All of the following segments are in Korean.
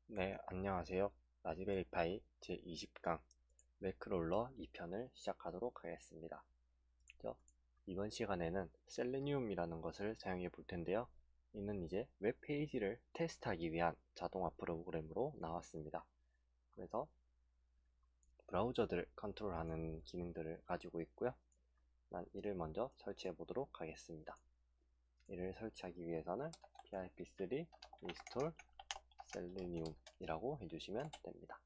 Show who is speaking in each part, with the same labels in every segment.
Speaker 1: 네, 안녕하세요. 라즈베리파이 제20강 매크롤러 2편을 시작하도록 하겠습니다. 이번 시간에는 셀레니움이라는 것을 사용해 볼 텐데요. 이는 이제 웹페이지를 테스트하기 위한 자동화 프로그램으로 나왔습니다. 그래서 브라우저들을 컨트롤하는 기능들을 가지고 있고요. 난 이를 먼저 설치해 보도록 하겠습니다. 이를 설치하기 위해서는 pip3 install selenium 이라고 해주시면 됩니다.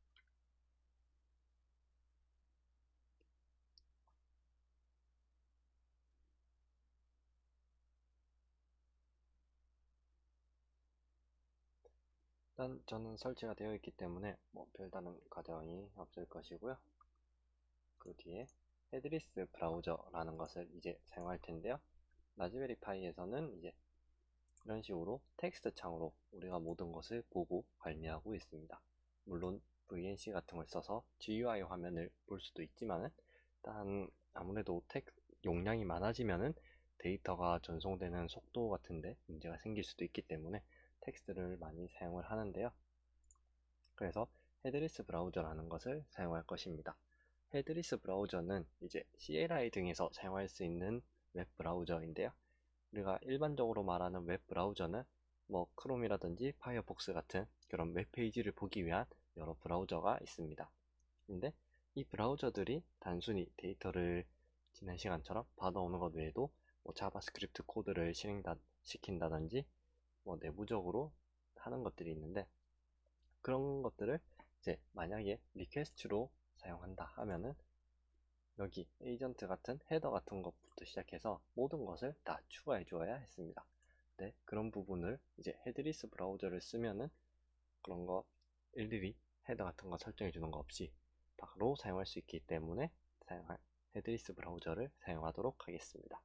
Speaker 1: 일단 저는 설치가 되어 있기 때문에 별다른 과정이 없을 것이고요. 그 뒤에 헤드리스 브라우저라는 것을 이제 사용할 텐데요. 라즈베리 파이에서는 이제 이런 식으로 텍스트 창으로 우리가 모든 것을 보고 관리하고 있습니다. 물론 VNC 같은 걸 써서 GUI 화면을 볼 수도 있지만은 일단 아무래도 용량이 많아지면은 데이터가 전송되는 속도 같은데 문제가 생길 수도 있기 때문에 텍스트를 많이 사용을 하는데요. 그래서 헤드리스 브라우저라는 것을 사용할 것입니다. 헤드리스 브라우저는 이제 CLI 등에서 사용할 수 있는 웹 브라우저인데요. 우리가 일반적으로 말하는 웹 브라우저는 크롬이라든지 파이어폭스 같은 그런 웹페이지를 보기 위한 여러 브라우저가 있습니다. 근데 이 브라우저들이 단순히 데이터를 지난 시간처럼 받아오는 것 외에도 자바스크립트 코드를 실행시킨다든지 내부적으로 하는 것들이 있는데, 그런 것들을 이제 만약에 리퀘스트로 사용한다 하면은 여기 에이전트 같은 헤더 같은 것부터 시작해서 모든 것을 다 추가해 주어야 했습니다. 네, 그런 부분을 이제 헤드리스 브라우저를 쓰면은 그런 거 일일이 헤더 같은 거 설정해 주는 거 없이 바로 사용할 수 있기 때문에 사용할 헤드리스 브라우저를 사용하도록 하겠습니다.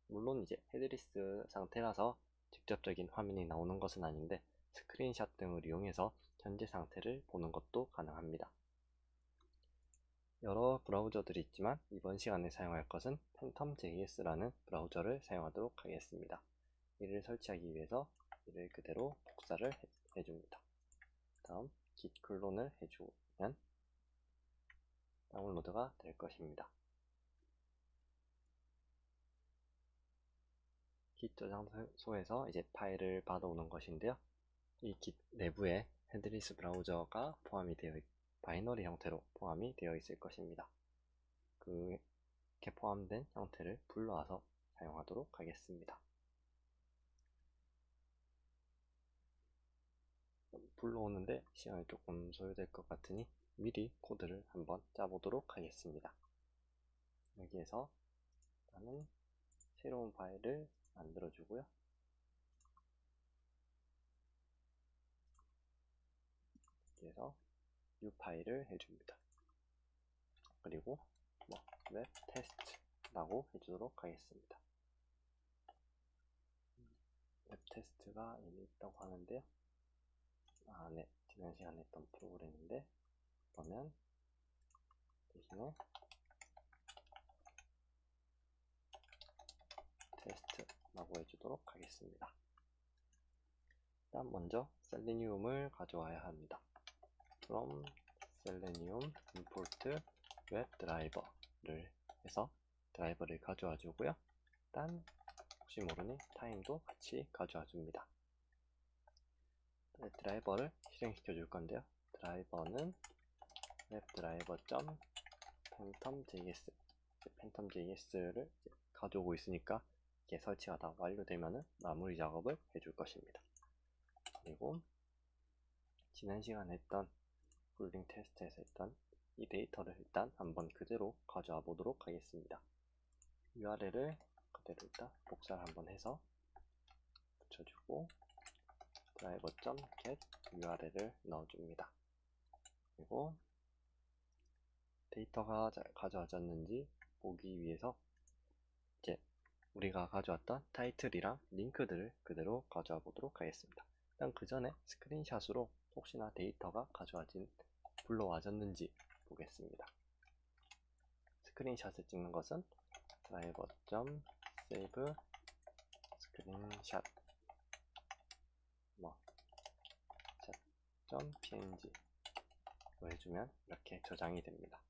Speaker 1: 물론 이제 헤드리스 상태라서 직접적인 화면이 나오는 것은 아닌데 스크린샷 등을 이용해서 현재 상태를 보는 것도 가능합니다. 여러 브라우저들이 있지만 이번 시간에 사용할 것은 팬텀.js라는 브라우저를 사용하도록 하겠습니다. 이를 설치하기 위해서 이를 그대로 복사를 해줍니다. 다음 git 클론을 해주면 다운로드가 될 것입니다. git 저장소에서 이제 파일을 받아오는 것인데요. 이 git 내부에 헤드리스 브라우저가 바이너리 형태로 포함이 되어 있을 것입니다. 그렇게 포함된 형태를 불러와서 사용하도록 하겠습니다. 불러오는데 시간이 조금 소요될 것 같으니 미리 코드를 한번 짜보도록 하겠습니다. 여기에서 나는 새로운 파일을 만들어주고요. 여기에서 new 파일을 해줍니다. 그리고 웹 테스트라고 해주도록 하겠습니다. 웹 테스트가 이미 있다고 하는데요. 네, 지난 시간에 했던 프로그램인데 그러면 대신에 테스트라고 해주도록 하겠습니다. 일단 먼저 셀레니움을 가져와야 합니다. from selenium import webdriver를 해서 드라이버를 가져와 주고요. 일단 혹시 모르니 타임도 같이 가져와 줍니다. 드라이버를 실행시켜 줄 건데요. 드라이버는 webdriver.phantomjs phantomjs를 가져오고 있으니까 이게 설치가 다 완료되면 마무리 작업을 해줄 것입니다. 그리고 지난 시간에 했던 쿨링 테스트에서 했던 이 데이터를 일단 한번 그대로 가져와 보도록 하겠습니다. URL을 그대로 일단 복사를 한번 해서 붙여주고 driver.get URL을 넣어줍니다. 그리고 데이터가 잘 가져와졌는지 보기 위해서 이제 우리가 가져왔던 타이틀이랑 링크들을 그대로 가져와 보도록 하겠습니다. 일단 그 전에 스크린샷으로 혹시나 데이터가 불러와졌는지 보겠습니다. 스크린샷을 찍는 것은 driver.save screenshot .png 로 해주면 이렇게 저장이 됩니다.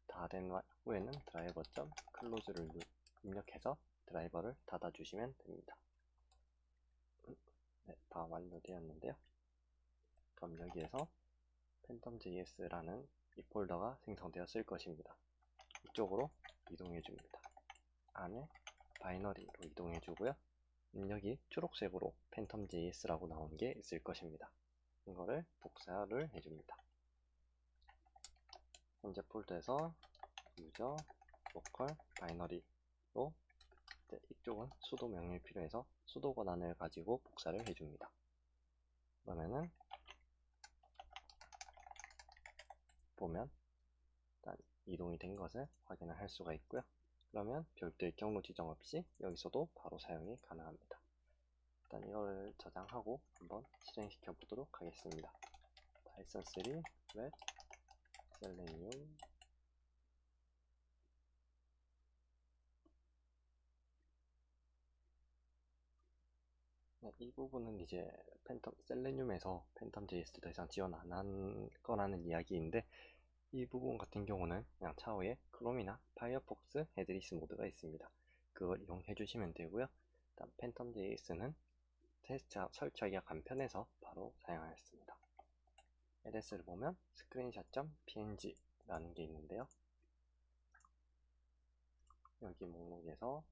Speaker 1: 다 된 후에는 driver.close를 입력해서 드라이버를 닫아주시면 됩니다. 네, 다 완료되었는데요. 그럼 여기에서 phantom.js라는 이 폴더가 생성되었을 것입니다. 이쪽으로 이동해 줍니다. 안에 바이너리로 이동해 주고요. 여기 초록색으로 phantom.js라고 나온 게 있을 것입니다. 이거를 복사를 해줍니다. 현재 폴더에서 유저 로컬 바이너리로 이쪽은 수도 명령이 필요해서 수도 권한을 가지고 복사를 해줍니다. 그러면은 보면 일단 이동이 된 것을 확인을 할 수가 있고요. 그러면 별도의 경로 지정 없이 여기서도 바로 사용이 가능합니다. 일단 이걸 저장하고 한번 실행시켜 보도록 하겠습니다. python 3 red selenium 이 부분은 이제 셀레늄에서 팬텀.js 더 이상 지원 안 한 거라는 이야기인데, 이 부분 같은 경우는 그냥 차후에 크롬이나 파이어폭스 헤드리스 모드가 있습니다. 그걸 이용해 주시면 되고요. 일단 phantom.js는 테스트 설치하기가 간편해서 바로 사용하였습니다. LS를 보면 screenshot.png 라는 게 있는데요. 여기 목록에서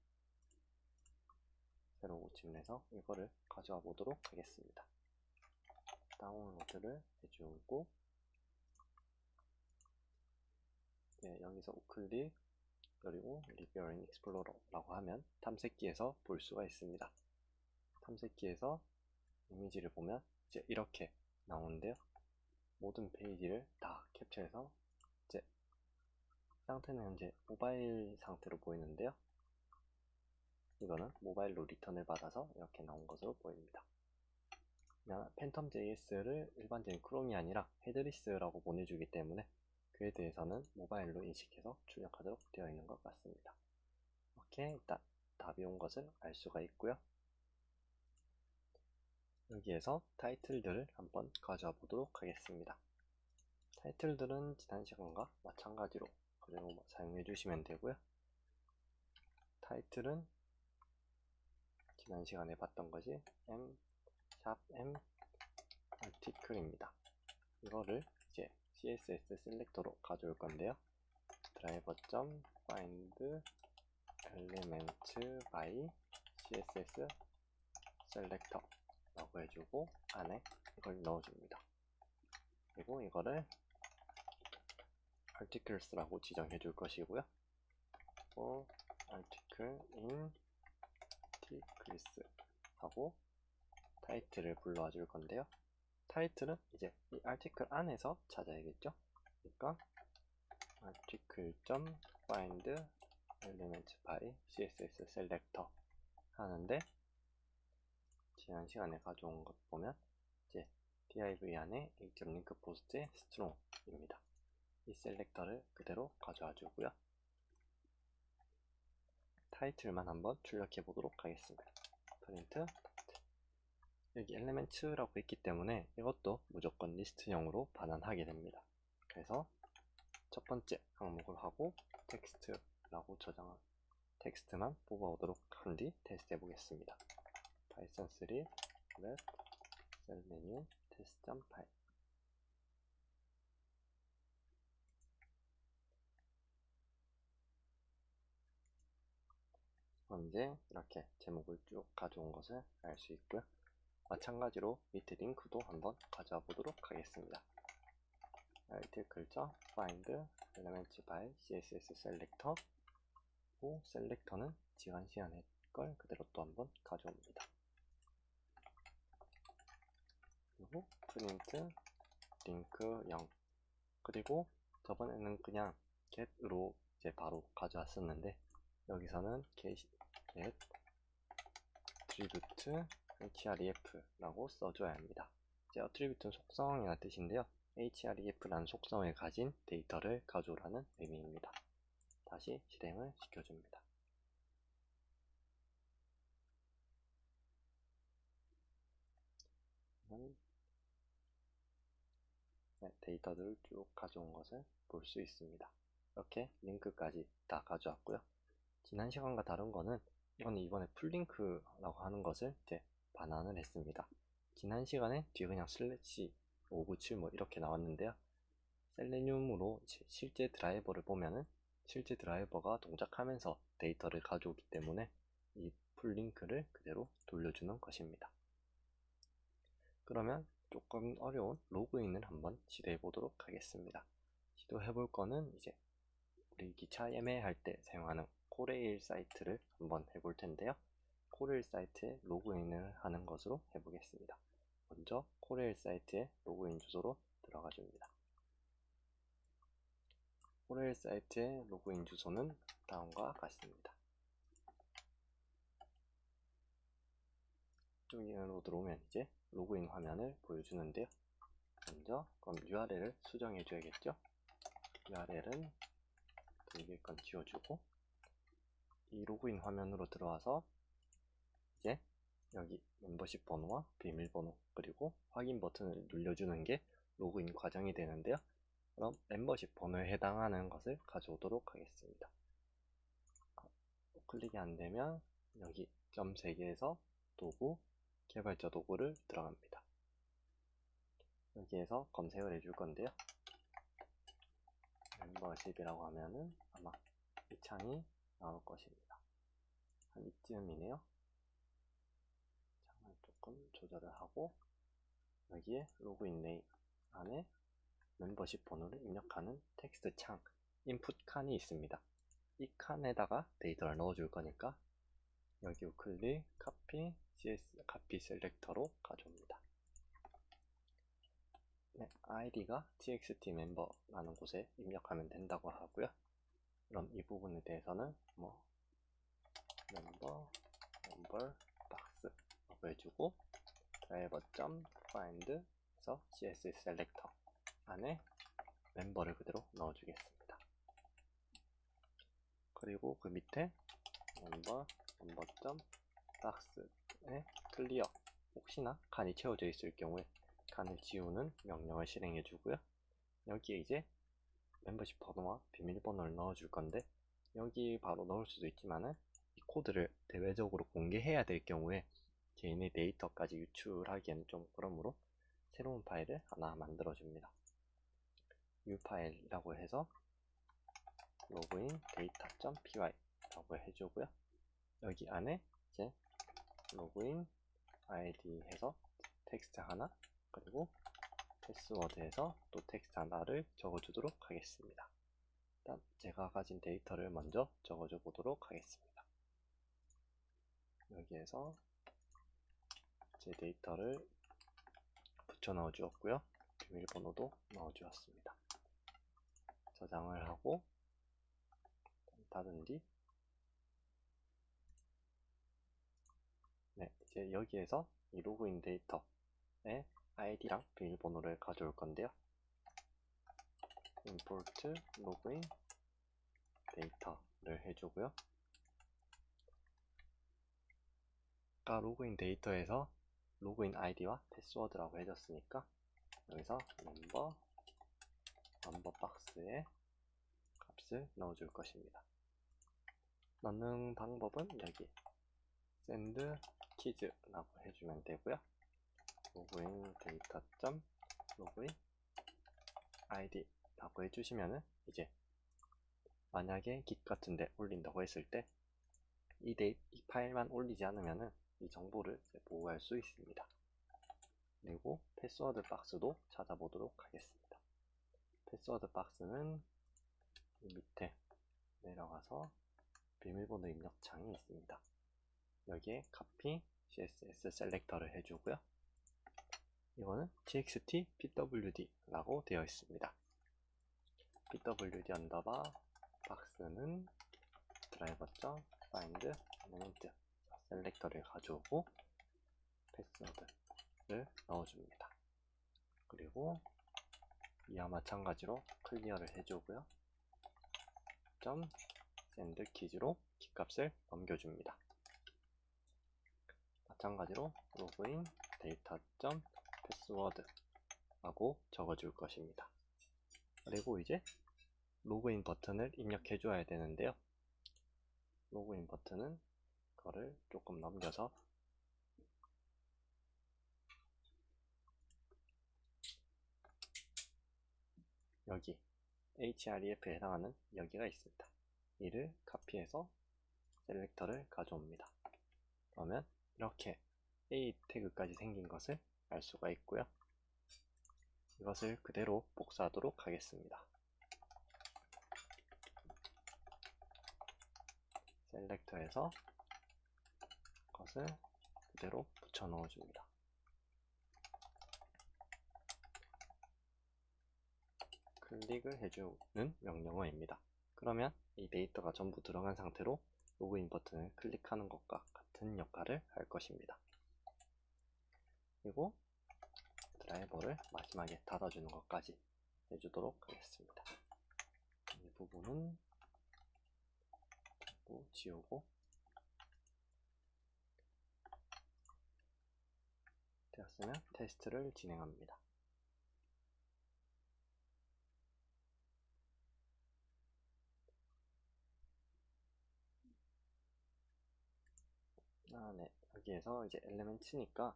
Speaker 1: 새로 고침을 해서 이거를 가져와 보도록 하겠습니다. 다운로드를 해주고, 네, 여기서 우클릭 그리고 리뷰어링 익스플로러라고 하면 탐색기에서 볼 수가 있습니다. 탐색기에서 이미지를 보면 이제 이렇게 나오는데요. 모든 페이지를 다 캡처해서 이제 상태는 현재 모바일 상태로 보이는데요. 이거는 모바일로 리턴을 받아서 이렇게 나온 것으로 보입니다. phantom.js를 일반적인 크롬이 아니라 헤드리스라고 보내주기 때문에 그에 대해서는 모바일로 인식해서 출력하도록 되어 있는 것 같습니다. 이렇게 일단 답이 온 것을 알 수가 있고요. 여기에서 타이틀들을 한번 가져와 보도록 하겠습니다. 타이틀들은 지난 시간과 마찬가지로 그대로 사용해 주시면 되고요. 타이틀은 지난 시간에 봤던 것이 m article입니다. 이거를 이제 css 셀렉터로 가져올 건데요. driver.find element by css selector 라고 해주고 안에 이걸 넣어줍니다. 그리고 이거를 articles라고 지정해 줄 것이고요. article in articles 하고 타이틀을 불러와 줄 건데요. 타이틀은 이제 이 article 안에서 찾아야겠죠. 그러니까 article.find element by css selector 하는데, 지난 시간에 가져온 것 보면 이제 div 안에 a.link post의 strong입니다. 이 셀렉터를 그대로 가져와 주고요. 타이틀만 한번 출력해 보도록 하겠습니다. 프린트 여기 elements라고 했기 때문에 이것도 무조건 리스트형으로 반환하게 됩니다. 그래서 첫 번째 항목을 하고 텍스트라고 저장한 텍스트만 뽑아오도록 한 뒤 테스트 해보겠습니다. python 3 red selenium test.py 현재 이렇게 제목을 쭉 가져온 것을 알 수 있고요. 마찬가지로 밑에 링크도 한번 가져와 보도록 하겠습니다. article find elements by css selector 고 셀렉터는 지난 시간에 걸 그대로 또 한번 가져옵니다. 그리고 프린트 링크 0 그리고 저번에는 그냥 get으로 이제 바로 가져왔었는데 여기서는 get attribute href라고 써줘야 합니다. 이제 attribute는 속성이라는 뜻인데요. href라는 속성을 가진 데이터를 가져오라는 의미입니다. 다시 실행을 시켜줍니다. 데이터들을 쭉 가져온 것을 볼 수 있습니다. 이렇게 링크까지 다 가져왔고요. 지난 시간과 다른 거는 이거는 이번에 풀링크라고 하는 것을 이제 반환을 했습니다. 지난 시간에 뒤에 그냥 슬래시 597 뭐 이렇게 나왔는데요. 셀레늄으로 실제 드라이버를 보면은 실제 드라이버가 동작하면서 데이터를 가져오기 때문에 이 풀링크를 그대로 돌려주는 것입니다. 그러면 조금 어려운 로그인을 한번 시도해 보도록 하겠습니다. 시도해 볼 거는 이제 우리 기차 예매할 때 사용하는 코레일 사이트를 한번 해볼 텐데요. 코레일 사이트에 로그인을 하는 것으로 해보겠습니다. 먼저 코레일 사이트에 로그인 주소로 들어가 줍니다. 코레일 사이트의 로그인 주소는 다음과 같습니다. 여기로 들어오면 이제 로그인 화면을 보여주는데요. 먼저 그럼 URL을 수정해 줘야겠죠. URL은 위에 건 지워주고 이 로그인 화면으로 들어와서 이제 여기 멤버십 번호와 비밀번호 그리고 확인 버튼을 눌러주는 게 로그인 과정이 되는데요. 그럼 멤버십 번호에 해당하는 것을 가져오도록 하겠습니다. 클릭이 안되면 여기 점 3개에서 도구, 개발자 도구를 들어갑니다. 여기에서 검색을 해줄 건데요. 멤버십이라고 하면은 아마 이 창이 나올 것입니다. 한 이쯤이네요. 창을 조금 조절을 하고 여기에 로그인 네임 안에 멤버십 번호를 입력하는 텍스트 창 인풋 칸이 있습니다. 이 칸에다가 데이터를 넣어줄 거니까 여기 우클릭 카피 CS 카피 셀렉터로 가져옵니다. 네, 아이디가 txt 멤버라는 곳에 입력하면 된다고 하고요. 그럼 이 부분에 대해서는 뭐 멤버 박스라고 해주고 driver.find에서 css 셀렉터 안에 멤버를 그대로 넣어주겠습니다. 그리고 그 밑에 멤버.박스에 클리어 혹시나 칸이 채워져 있을 경우에 칸을 지우는 명령을 실행해 주고요. 여기에 이제 멤버십 번호와 비밀번호를 넣어줄 건데 여기 바로 넣을 수도 있지만은 이 코드를 대외적으로 공개해야 될 경우에 개인의 데이터까지 유출하기에는 좀 그러므로 새로운 파일을 하나 만들어 줍니다. u 파일이라고 해서 로그인 data.py 라고 해주고요. 여기 안에 이제 로그인 id 해서 텍스트 하나 그리고 패스워드에서 또 텍스트 하나를 적어주도록 하겠습니다. 일단 제가 가진 데이터를 먼저 적어줘 보도록 하겠습니다. 여기에서 제 데이터를 붙여 넣어 주었고요. 비밀번호도 넣어 주었습니다. 저장을 하고 닫은 뒤 네, 이제 여기에서 이 로그인 데이터의 아이디랑 비밀번호를 가져올 건데요. import login 데이터를 해주고요. 아까 로그인 데이터에서 로그인 아이디와 패스워드라고 해줬으니까 여기서 멤버 박스에 값을 넣어줄 것입니다. 넣는 방법은 여기 send keys라고 해주면 되고요. 로그인 데이터 로그인 id 라고 해주시면은 이제 만약에 git 같은데 올린다고 했을 때 이 파일만 올리지 않으면은 이 정보를 보호할 수 있습니다. 그리고 패스워드 박스도 찾아보도록 하겠습니다. 패스워드 박스는 이 밑에 내려가서 비밀번호 입력 창이 있습니다. 여기에 copy css 셀렉터를 해주고요. 이거는 txt pwd 라고 되어 있습니다. pwd 언더바 박스는 driver.find element 셀렉터를 가져오고 패스워드를 넣어줍니다. 그리고 이와 마찬가지로 클리어를 해주고요. send keys로 키값을 넘겨줍니다. 마찬가지로 로그인 데이터.패스워드 라고 적어줄 것입니다. 그리고 이제 로그인 버튼을 입력해 줘야 되는데요. 로그인 버튼은 그거를 조금 넘겨서 여기 href에 해당하는 여기가 있습니다. 이를 카피해서 셀렉터를 가져옵니다. 그러면 이렇게 A 태그까지 생긴 것을 알 수가 있고요. 이것을 그대로 복사하도록 하겠습니다. 셀렉터에서 것을 그대로 붙여 넣어줍니다. 클릭을 해주는 명령어입니다. 그러면 이 데이터가 전부 들어간 상태로 로그인 버튼을 클릭하는 것과 같은 역할을 할 것입니다. 그리고 드라이버를 마지막에 닫아주는 것까지 해주도록 하겠습니다. 이 부분은 지우고 되었으면 테스트를 진행합니다. 네. 여기에서 이제 엘리멘트니까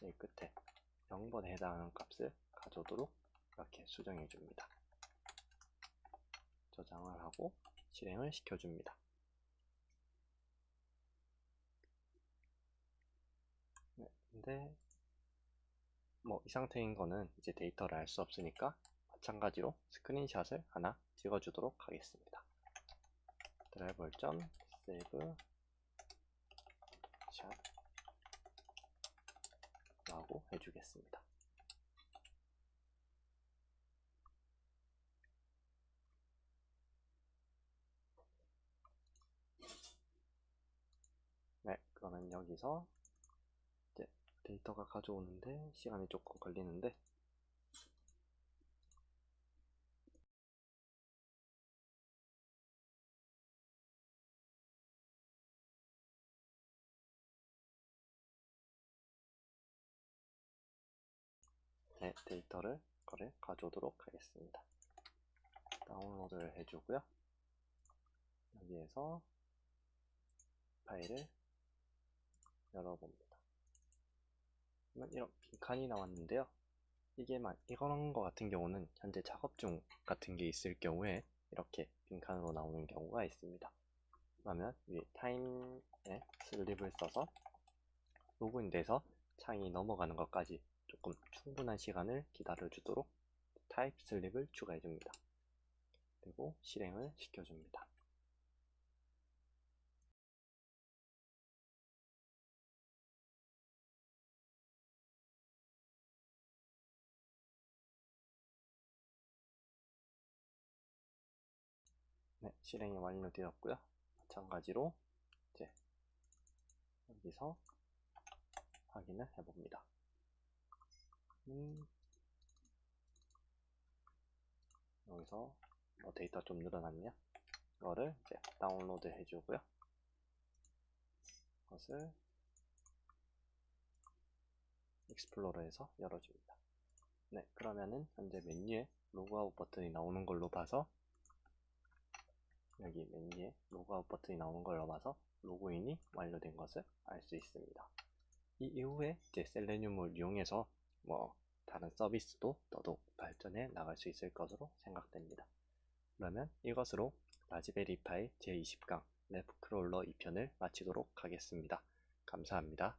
Speaker 1: 이 끝에 0번에 해당하는 값을 가져오도록 이렇게 수정해 줍니다. 저장을 하고 실행을 시켜줍니다. 네, 근데 뭐 이 상태인 거는 이제 데이터를 알 수 없으니까 마찬가지로 스크린샷을 하나 찍어주도록 하겠습니다. 드라이버 점 세이브 샷 라고 해주겠습니다. 네, 그러면 여기서 이제 데이터가 가져오는데 시간이 조금 걸리는데 네, 데이터를 가져오도록 하겠습니다. 다운로드를 해주고요. 여기에서 파일을 열어봅니다. 그러면 이런 빈칸이 나왔는데요. 이런 거 같은 경우는 현재 작업 중 같은 게 있을 경우에 이렇게 빈칸으로 나오는 경우가 있습니다. 그러면 위에 타임에 슬립을 써서 로그인돼서 창이 넘어가는 것까지 조금 충분한 시간을 기다려 주도록 타입 슬립을 추가해 줍니다. 그리고 실행을 시켜줍니다. 네, 실행이 완료되었고요. 마찬가지로 이제 여기서 확인을 해봅니다. 여기서 뭐 데이터 좀 늘어났냐? 이거를 이제 다운로드 해주고요. 그것을 익스플로러에서 열어줍니다. 네, 그러면은 현재 메뉴에 로그아웃 버튼이 나오는 걸로 봐서 여기 메뉴에 로그아웃 버튼이 나오는 걸로 봐서 로그인이 완료된 것을 알 수 있습니다. 이 이후에 이제 셀레늄을 이용해서 뭐 다른 서비스도 더더욱 발전해 나갈 수 있을 것으로 생각됩니다. 그러면 이것으로 라즈베리 파이 제20강 랩크롤러 2편을 마치도록 하겠습니다. 감사합니다.